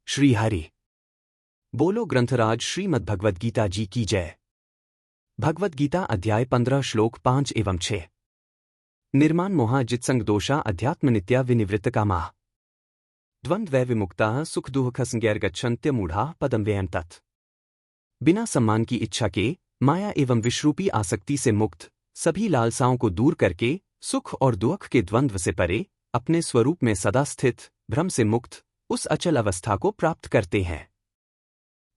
श्री हरि बोलो ग्रंथराज श्रीमद्भगवद गीता जी की जय। भगवद गीता अध्याय 15 श्लोक 5 एवं 6। निर्माण मोहा जित्संग दोषा अध्यात्म नित्या विनिवृत्त कामा द्वंद्व विमुक्ता सुख दुख संज्ञर्गच्छन्त्य मूढ़ा पदम व्ययं तत्। बिना सम्मान की इच्छा के माया एवं विश्रूपी आसक्ति से मुक्त, सभी लालसाओं को दूर करके सुख और दुख के द्वंद्व से परे अपने स्वरूप में सदा स्थित भ्रम से मुक्त उस अचल अवस्था को प्राप्त करते हैं।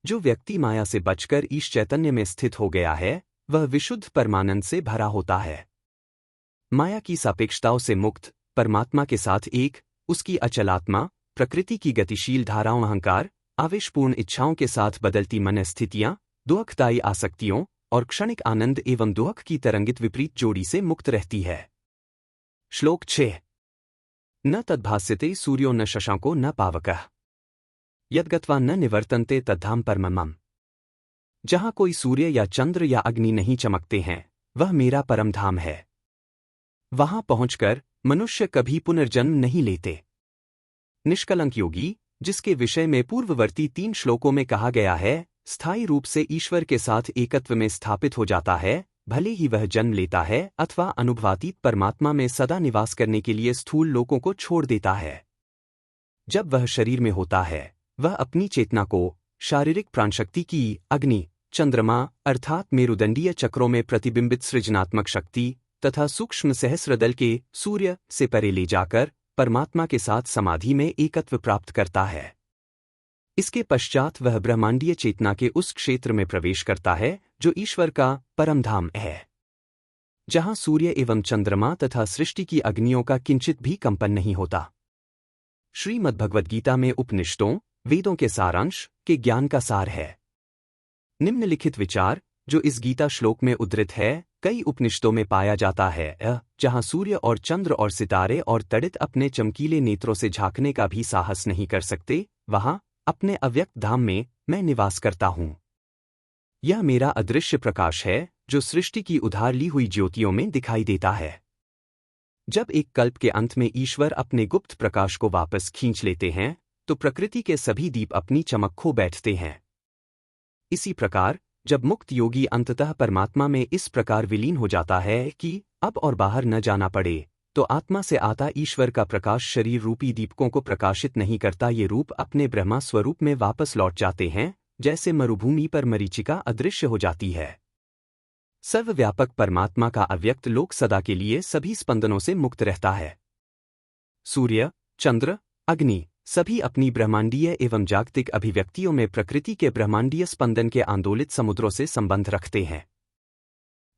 जो व्यक्ति माया से बचकर ईश चैतन्य में स्थित हो गया है वह विशुद्ध परमानंद से भरा होता है। माया की सापेक्षताओं से मुक्त, परमात्मा के साथ एक, उसकी अचल आत्मा, प्रकृति की गतिशील धाराओं, अहंकार, आवेशपूर्ण इच्छाओं के साथ बदलती मन स्थितियां, दुखदायी आसक्तियों और क्षणिक आनंद एवं दुख की तरंगित विपरीत जोड़ी से मुक्त रहती है। श्लोक 6। न तद्भास्यते सूर्यो न शशांको न पावकः यद्गत्वा न निवर्तन्ते तद्धाम परमम्। जहां कोई सूर्य या चंद्र या अग्नि नहीं चमकते हैं वह मेरा परम धाम है। वहां पहुंचकर मनुष्य कभी पुनर्जन्म नहीं लेते। निष्कलंक योगी, जिसके विषय में पूर्ववर्ती 3 श्लोकों में कहा गया है, स्थायी रूप से ईश्वर के साथ एकत्व में स्थापित हो जाता है, भले ही वह जन्म लेता है अथवा अनुभवातीत परमात्मा में सदा निवास करने के लिए स्थूल लोकों को छोड़ देता है। जब वह शरीर में होता है वह अपनी चेतना को शारीरिक प्राणशक्ति की अग्नि, चंद्रमा अर्थात मेरुदंडीय चक्रों में प्रतिबिंबित सृजनात्मक शक्ति तथा सूक्ष्म सहस्रदल के सूर्य से परे ले जाकर परमात्मा के साथ समाधि में एकत्व प्राप्त करता है। इसके पश्चात वह ब्रह्मांडीय चेतना के उस क्षेत्र में प्रवेश करता है जो ईश्वर का परम धाम है, जहां सूर्य एवं चंद्रमा तथा सृष्टि की अग्नियों का किंचित भी कंपन नहीं होता। श्रीमद्भगवद्गीता में उपनिषदों, वेदों के सारांश के ज्ञान का सार है। निम्नलिखित विचार जो इस गीता श्लोक में उद्धृत है कई उपनिषदों में पाया जाता है। जहां सूर्य और चंद्र और सितारे और तड़ित अपने चमकीले नेत्रों से झांकने का भी साहस नहीं कर सकते, वहां अपने अव्यक्त धाम में मैं निवास करता हूं। यह मेरा अदृश्य प्रकाश है जो सृष्टि की उधार ली हुई ज्योतियों में दिखाई देता है। जब एक कल्प के अंत में ईश्वर अपने गुप्त प्रकाश को वापस खींच लेते हैं तो प्रकृति के सभी दीप अपनी चमक खो बैठते हैं। इसी प्रकार जब मुक्त योगी अंततः परमात्मा में इस प्रकार विलीन हो जाता है कि अब और बाहर न जाना पड़े, तो आत्मा से आता ईश्वर का प्रकाश शरीर रूपी दीपकों को प्रकाशित नहीं करता। ये रूप अपने ब्रह्मा स्वरूप में वापस लौट जाते हैं, जैसे मरुभूमि पर मरीचिका अदृश्य हो जाती है। सर्वव्यापक परमात्मा का अव्यक्त लोक सदा के लिए सभी स्पंदनों से मुक्त रहता है। सूर्य, चंद्र, अग्नि सभी अपनी ब्रह्मांडीय एवं जागतिक अभिव्यक्तियों में प्रकृति के ब्रह्मांडीय स्पंदन के आंदोलित समुद्रों से संबंध रखते हैं।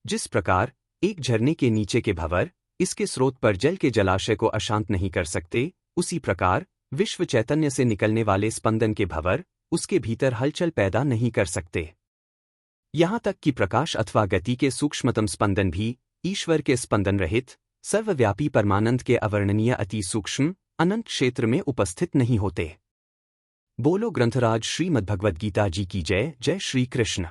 जिस प्रकार एक झरने के नीचे के भंवर इसके स्रोत पर जल के जलाशय को अशांत नहीं कर सकते, उसी प्रकार विश्व चैतन्य से निकलने वाले स्पंदन के भंवर उसके भीतर हलचल पैदा नहीं कर सकते। यहां तक कि प्रकाश अथवा गति के सूक्ष्मतम स्पंदन भी ईश्वर के स्पंदन रहित सर्वव्यापी परमानंद के अवर्णनीय अति सूक्ष्म अनंत क्षेत्र में उपस्थित नहीं होते। बोलो ग्रंथराज श्रीमद्भगवद गीता जी की जय। जय श्री कृष्ण।